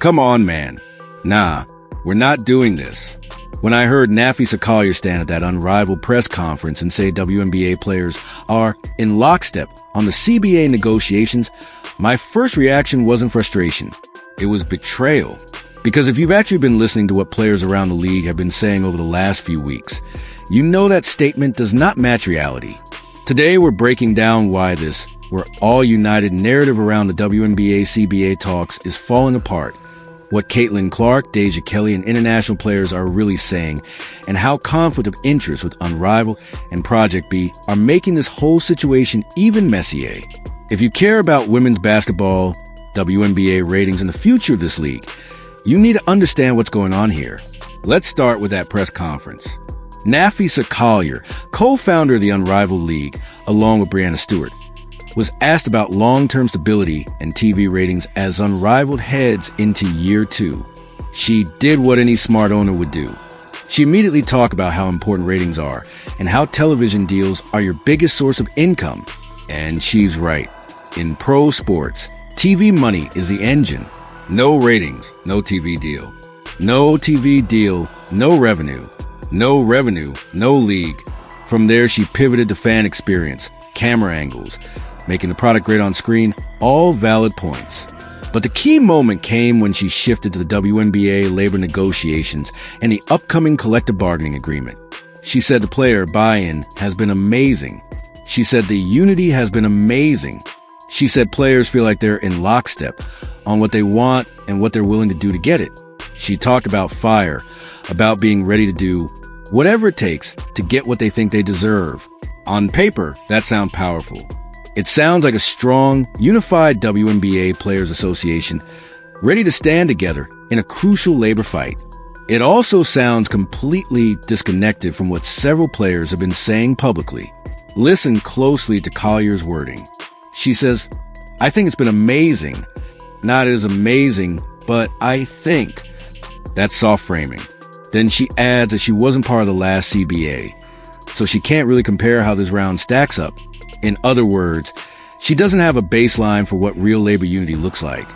Come on, man. Nah, we're not doing this. When I heard Napheesa Collier stand at that unrivaled press conference and say WNBA players are in lockstep on the CBA negotiations, my first reaction wasn't frustration. It was betrayal. Because if you've actually been listening to what players around the league have been saying over the last few weeks, you know that statement does not match reality. Today, we're breaking down why this, we're all united narrative around the WNBA CBA talks is falling apart, what Caitlin Clark, Deja Kelly, and international players are really saying, and how conflict of interest with Unrivaled and Project B are making this whole situation even messier. If you care about women's basketball, WNBA ratings, and the future of this league, you need to understand what's going on here. Let's start with that press conference. Napheesa Collier, co-founder of the Unrivaled League, along with Brianna Stewart, was asked about long-term stability and TV ratings as Unrivaled heads into year 2. She did what any smart owner would do. She immediately talked about how important ratings are and how television deals are your biggest source of income. And she's right. In pro sports, TV money is the engine. No ratings, no TV deal. No TV deal, no revenue. No revenue, no league. From there, she pivoted to fan experience, camera angles, making the product great on screen, all valid points. But the key moment came when she shifted to the WNBA labor negotiations and the upcoming collective bargaining agreement. She said the player buy-in has been amazing. She said the unity has been amazing. She said players feel like they're in lockstep on what they want and what they're willing to do to get it. She talked about fire, about being ready to do whatever it takes to get what they think they deserve. On paper, that sounds powerful. It sounds like a strong, unified WNBA Players Association ready to stand together in a crucial labor fight. It also sounds completely disconnected from what several players have been saying publicly. Listen closely to Collier's wording. She says, "I think it's been amazing. Not as amazing, but I think." That's soft framing. Then she adds that she wasn't part of the last CBA, so she can't really compare how this round stacks up. In other words, she doesn't have a baseline for what real labor unity looks like.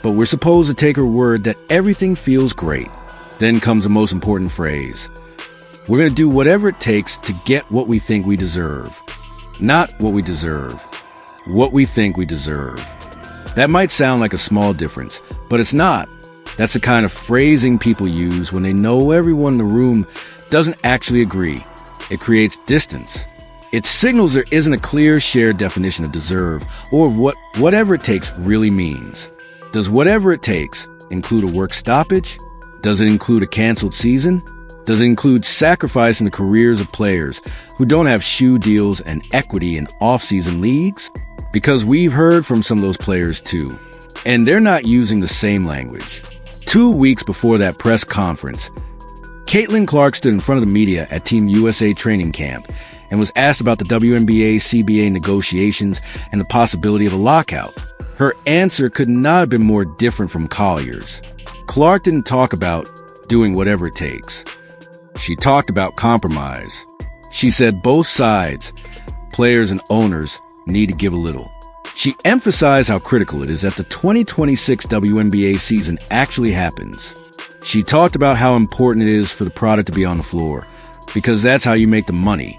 But we're supposed to take her word that everything feels great. Then comes the most important phrase. We're going to do whatever it takes to get what we think we deserve. Not what we deserve. What we think we deserve. That might sound like a small difference, but it's not. That's the kind of phrasing people use when they know everyone in the room doesn't actually agree. It creates distance. It signals there isn't a clear shared definition of deserve or of what whatever it takes really means. Does whatever it takes include a work stoppage? Does it include a canceled season? Does it include sacrificing the careers of players who don't have shoe deals and equity in off-season leagues? Because we've heard from some of those players too, and they're not using the same language. 2 weeks before that press conference, Caitlin Clark stood in front of the media at Team USA training camp and was asked about the WNBA CBA negotiations and the possibility of a lockout. Her answer could not have been more different from Collier's. Clark didn't talk about doing whatever it takes. She talked about compromise. She said both sides, players and owners, need to give a little. She emphasized how critical it is that the 2026 WNBA season actually happens. She talked about how important it is for the product to be on the floor, because that's how you make the money.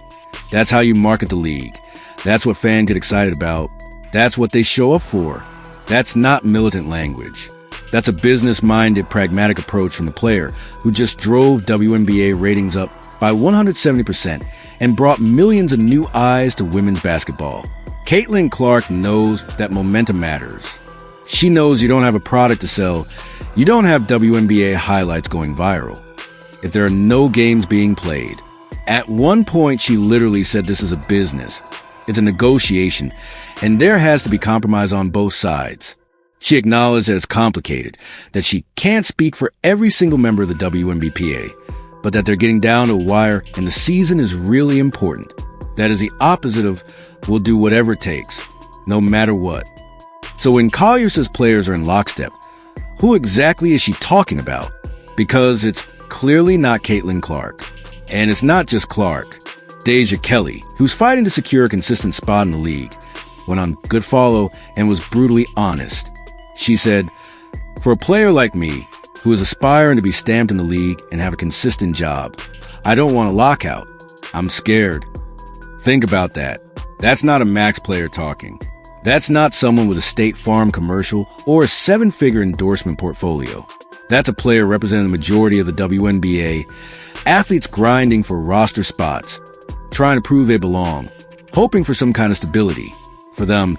That's how you market the league. That's what fans get excited about. That's what they show up for. That's not militant language. That's a business-minded, pragmatic approach from the player who just drove WNBA ratings up by 170% and brought millions of new eyes to women's basketball. Caitlin Clark knows that momentum matters. She knows you don't have a product to sell. You don't have WNBA highlights going viral if there are no games being played. At one point, she literally said this is a business. It's a negotiation, and there has to be compromise on both sides. She acknowledged that it's complicated, that she can't speak for every single member of the WNBPA, but that they're getting down to a wire and the season is really important. That is the opposite of we'll do whatever it takes, no matter what. So when Collier says players are in lockstep, who exactly is she talking about? Because it's clearly not Caitlin Clark. And it's not just Clark. Deja Kelly, who's fighting to secure a consistent spot in the league, went on Good Follow and was brutally honest. She said, For a player like me, who is aspiring to be stamped in the league and have a consistent job, I don't want a lockout. I'm scared. Think about that. That's not a max player talking. That's not someone with a State Farm commercial or a 7-figure endorsement portfolio. That's a player representing the majority of the WNBA, athletes grinding for roster spots, trying to prove they belong, hoping for some kind of stability. For them,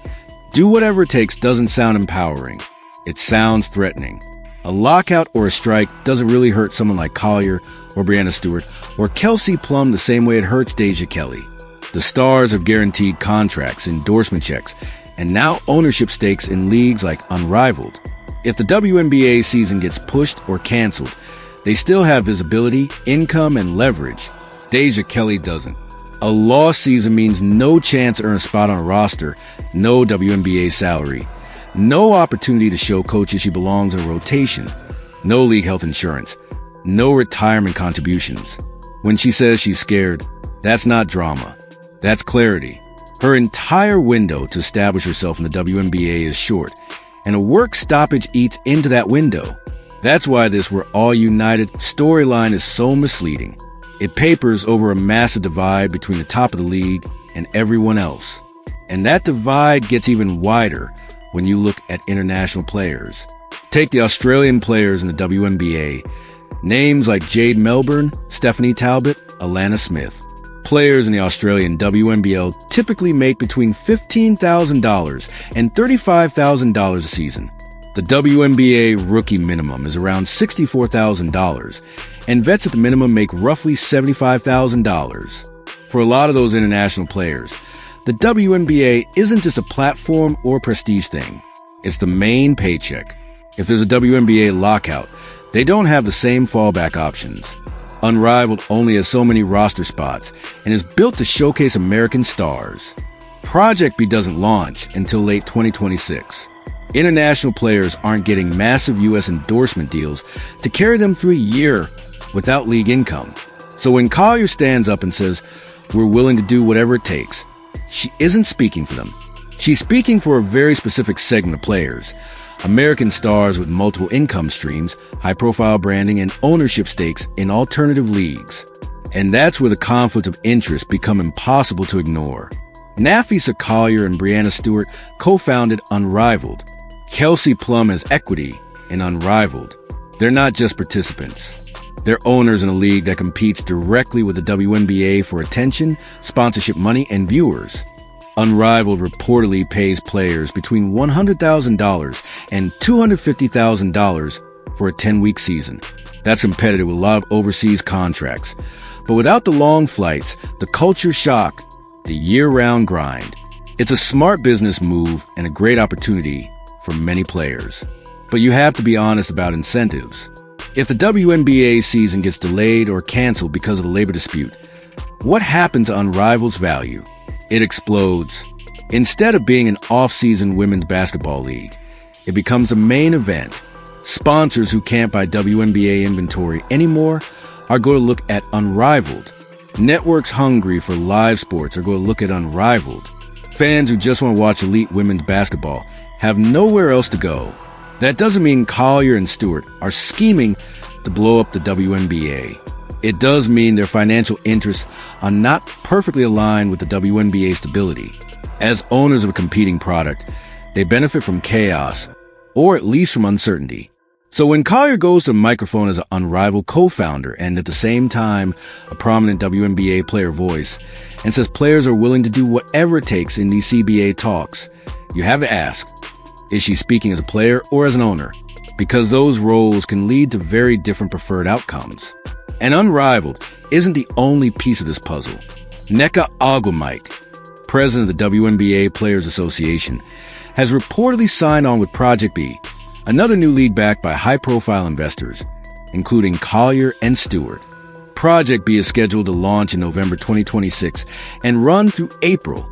do whatever it takes doesn't sound empowering. It sounds threatening. A lockout or a strike doesn't really hurt someone like Collier or Breanna Stewart or Kelsey Plum the same way it hurts Deja Kelly. The stars have guaranteed contracts, endorsement checks, and now ownership stakes in leagues like Unrivaled. If the WNBA season gets pushed or canceled, they still have visibility, income, and leverage. Deja Kelly doesn't. A lost season means no chance to earn a spot on a roster, no WNBA salary, no opportunity to show coaches she belongs in a rotation, no league health insurance, no retirement contributions. When she says she's scared, that's not drama. That's clarity. Her entire window to establish herself in the WNBA is short, and a work stoppage eats into that window. That's why this "We're All United" storyline is so misleading. It papers over a massive divide between the top of the league and everyone else. And that divide gets even wider when you look at international players. Take the Australian players in the WNBA. Names like Jade Melbourne, Stephanie Talbot, Alana Smith. Players in the Australian WNBL typically make between $15,000 and $35,000 a season. The WNBA rookie minimum is around $64,000, and vets at the minimum make roughly $75,000. For a lot of those international players, the WNBA isn't just a platform or prestige thing. It's the main paycheck. If there's a WNBA lockout, they don't have the same fallback options. Unrivaled only has so many roster spots and is built to showcase American stars. Project B doesn't launch until late 2026. International players aren't getting massive U.S. endorsement deals to carry them through a year without league income. So when Collier stands up and says, "We're willing to do whatever it takes," she isn't speaking for them. She's speaking for a very specific segment of players. American stars with multiple income streams, high-profile branding, and ownership stakes in alternative leagues. And that's where the conflict of interest become impossible to ignore. Napheesa Collier and Breanna Stewart co-founded Unrivaled. Kelsey Plum has equity in Unrivaled. They're not just participants. They're owners in a league that competes directly with the WNBA for attention, sponsorship money, and viewers. Unrivaled reportedly pays players between $100,000 and $250,000 for a 10-week season. That's competitive with a lot of overseas contracts. But without the long flights, the culture shock, the year-round grind. It's a smart business move and a great opportunity for many players. But you have to be honest about incentives. If the WNBA season gets delayed or canceled because of a labor dispute, what happens to Unrivaled's value? It explodes. Instead of being an off-season women's basketball league, it becomes the main event. Sponsors who can't buy WNBA inventory anymore are going to look at Unrivaled. Networks hungry for live sports are going to look at Unrivaled. Fans who just want to watch elite women's basketball have nowhere else to go. That doesn't mean Collier and Stewart are scheming to blow up the WNBA. It does mean their financial interests are not perfectly aligned with the WNBA stability. As owners of a competing product, they benefit from chaos, or at least from uncertainty. So when Collier goes to the microphone as an Unrivaled co-founder and at the same time a prominent WNBA player voice, and says players are willing to do whatever it takes in these CBA talks, you have to ask, is she speaking as a player or as an owner? Because those roles can lead to very different preferred outcomes. And Unrivaled isn't the only piece of this puzzle. Nneka Ogwumike, president of the WNBA Players Association, has reportedly signed on with Project B, another new league backed by high-profile investors, including Collier and Stewart. Project B is scheduled to launch in November 2026 and run through April,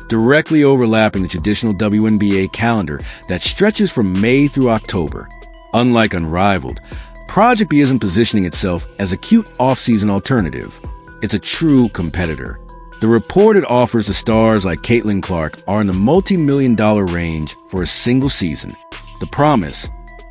directly overlapping the traditional WNBA calendar that stretches from May through October. Unlike Unrivaled, Project B isn't positioning itself as a cute off-season alternative. It's a true competitor. The reported offers to stars like Caitlin Clark are in the multi-million-dollar range for a single season. The promise,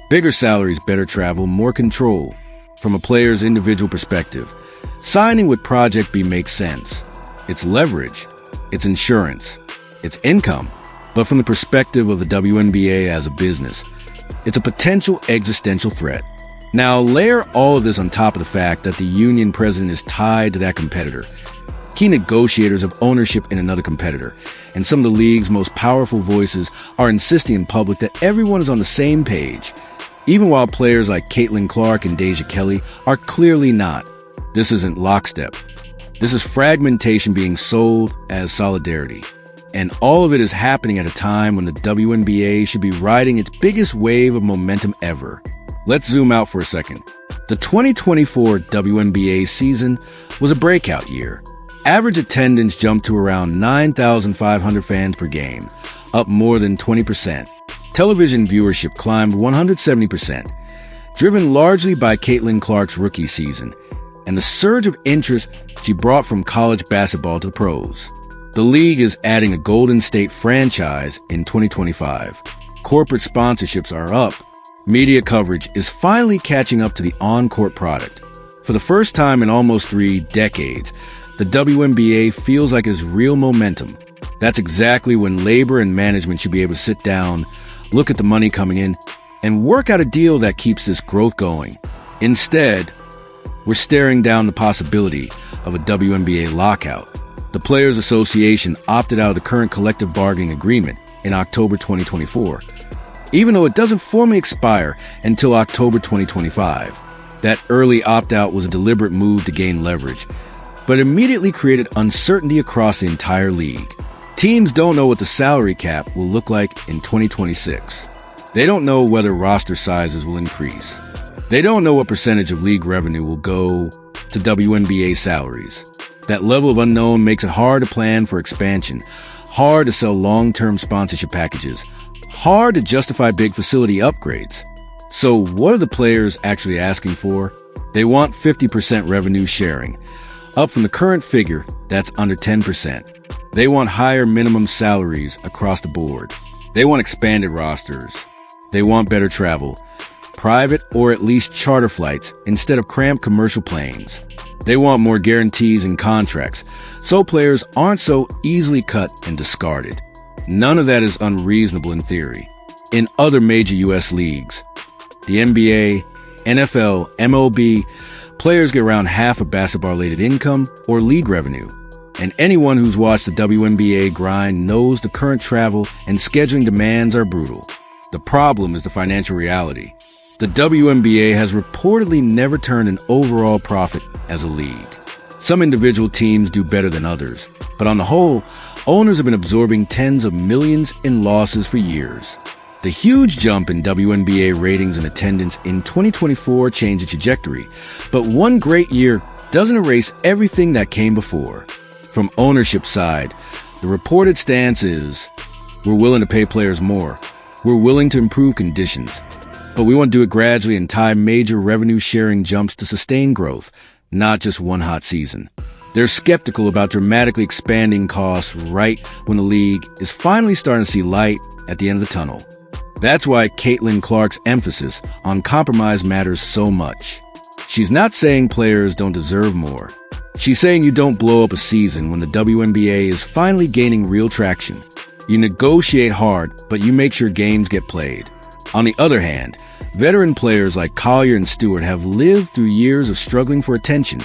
Bigger salaries, better travel, more control. From a player's individual perspective, signing with Project B makes sense. It's leverage, it's insurance, it's income. But from the perspective of the WNBA as a business, it's a potential existential threat. Now, layer all of this on top of the fact that the union president is tied to that competitor. Key negotiators have ownership in another competitor, and some of the league's most powerful voices are insisting in public that everyone is on the same page, even while players like Caitlin Clark and Deja Kelly are clearly not. This isn't lockstep. This is fragmentation being sold as solidarity. And all of it is happening at a time when the WNBA should be riding its biggest wave of momentum ever. Let's zoom out for a second. The 2024 WNBA season was a breakout year. Average attendance jumped to around 9,500 fans per game, up more than 20%. Television viewership climbed 170%, driven largely by Caitlin Clark's rookie season and the surge of interest she brought from college basketball to the pros. The league is adding a Golden State franchise in 2025. Corporate sponsorships are up. Media coverage is finally catching up to the on-court product. For the first time in almost 3 decades, the WNBA feels like it's real momentum. That's exactly when labor and management should be able to sit down, look at the money coming in, and work out a deal that keeps this growth going. Instead, we're staring down the possibility of a WNBA lockout. The Players Association opted out of the current collective bargaining agreement in October 2024, even though it doesn't formally expire until October 2025. That early opt-out was a deliberate move to gain leverage, but immediately created uncertainty across the entire league. Teams don't know what the salary cap will look like in 2026. They don't know whether roster sizes will increase. They don't know what percentage of league revenue will go to WNBA salaries. That level of unknown makes it hard to plan for expansion, hard to sell long-term sponsorship packages, hard to justify big facility upgrades. So what are the players actually asking for? They want 50% revenue sharing, up from the current figure that's under 10%. They want higher minimum salaries across the board. They want expanded rosters. They want better travel, private or at least charter flights instead of cramped commercial planes. They want more guarantees and contracts, so players aren't so easily cut and discarded. None of that is unreasonable in theory. In other major U.S. leagues, the NBA, NFL, MLB, players get around half of basketball-related income or league revenue. And anyone who's watched the WNBA grind knows the current travel and scheduling demands are brutal. The problem is the financial reality. The WNBA has reportedly never turned an overall profit as a league. Some individual teams do better than others, but on the whole, owners have been absorbing tens of millions in losses for years. The huge jump in WNBA ratings and attendance in 2024 changed the trajectory, but one great year doesn't erase everything that came before. From ownership side, the reported stance is, we're willing to pay players more, we're willing to improve conditions, but we want to do it gradually and tie major revenue-sharing jumps to sustain growth, not just one hot season. They're skeptical about dramatically expanding costs right when the league is finally starting to see light at the end of the tunnel. That's why Caitlin Clark's emphasis on compromise matters so much. She's not saying players don't deserve more. She's saying you don't blow up a season when the WNBA is finally gaining real traction. You negotiate hard, but you make sure games get played. On the other hand, veteran players like Collier and Stewart have lived through years of struggling for attention,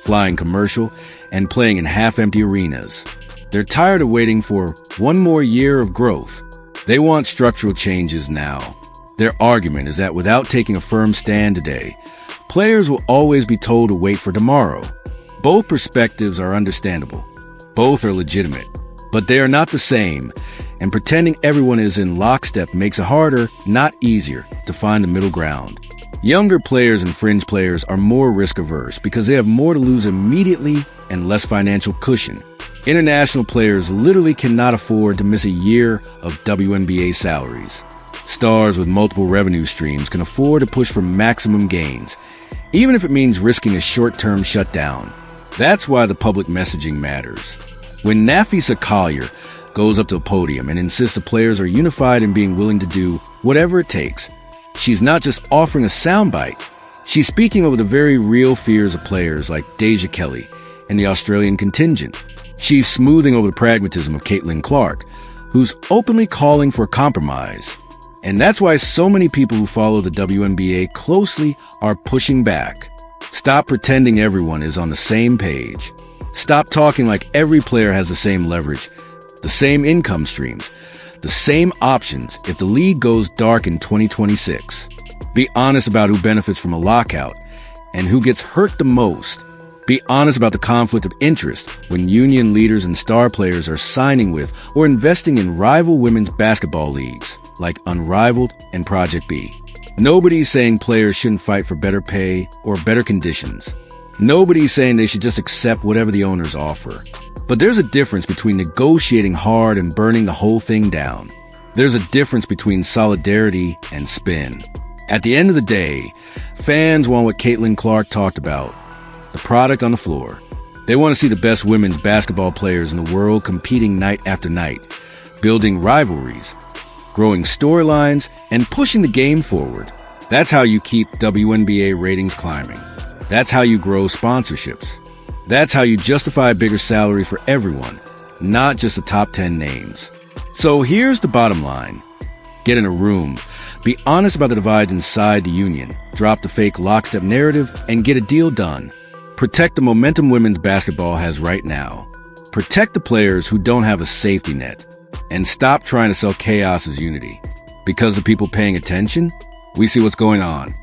flying commercial, and playing in half-empty arenas. They're tired of waiting for one more year of growth. They want structural changes now. Their argument is that without taking a firm stand today, players will always be told to wait for tomorrow. Both perspectives are understandable. Both are legitimate. But they are not the same, and pretending everyone is in lockstep makes it harder, not easier, to find the middle ground. Younger players and fringe players are more risk-averse because they have more to lose immediately and less financial cushion. International players literally cannot afford to miss a year of WNBA salaries. Stars with multiple revenue streams can afford to push for maximum gains, even if it means risking a short-term shutdown. That's why the public messaging matters. When Napheesa Collier goes up to a podium and insists the players are unified in being willing to do whatever it takes, She's not just offering a soundbite. She's speaking over the very real fears of players like Deja Kelly and the Australian contingent. She's smoothing over the pragmatism of Caitlin Clark, who's openly calling for compromise. And that's why so many people who follow the WNBA closely are pushing back. Stop pretending everyone is on the same page. Stop talking like every player has the same leverage, the same income streams, the same options if the league goes dark in 2026. Be honest about who benefits from a lockout and who gets hurt the most. Be honest about the conflict of interest when union leaders and star players are signing with or investing in rival women's basketball leagues like Unrivaled and Project B. Nobody's saying players shouldn't fight for better pay or better conditions. Nobody's saying they should just accept whatever the owners offer. But there's a difference between negotiating hard and burning the whole thing down. There's a difference between solidarity and spin. At the end of the day, fans want what Caitlin Clark talked about, the product on the floor. They want to see the best women's basketball players in the world competing night after night, building rivalries, growing storylines, and pushing the game forward. That's how you keep WNBA ratings climbing. That's how you grow sponsorships. That's how you justify a bigger salary for everyone, not just the top 10 names. So here's the bottom line. Get in a room. Be honest about the divides inside the union. Drop the fake lockstep narrative and get a deal done. Protect the momentum women's basketball has right now. Protect the players who don't have a safety net. And stop trying to sell chaos as unity. Because the people paying attention, we see what's going on.